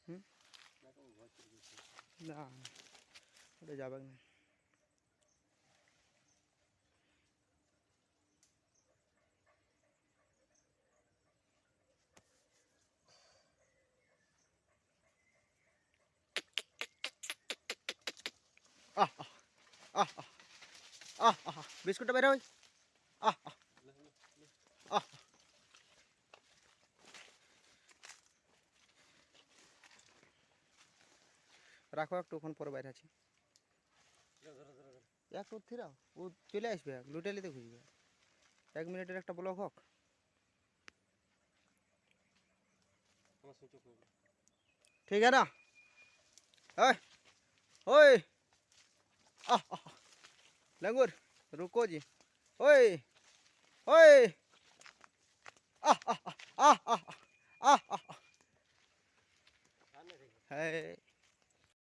হুম না ওটা যাবে না। আহ আহ আহ আহ বিস্কুটটা বের হয়। আহ আহ আহ রাখো একটুক্ষণ পরে বাইরে আছি। এক থিরাও ও চলে আসবে লুটেলিতে খুঁজবে 1 মিনিটের একটা ব্লক হোক। ठीक है ना। ओए ओए आह आह लंगूर रुको जी। ओए ओए आह आह आह आह आह आह है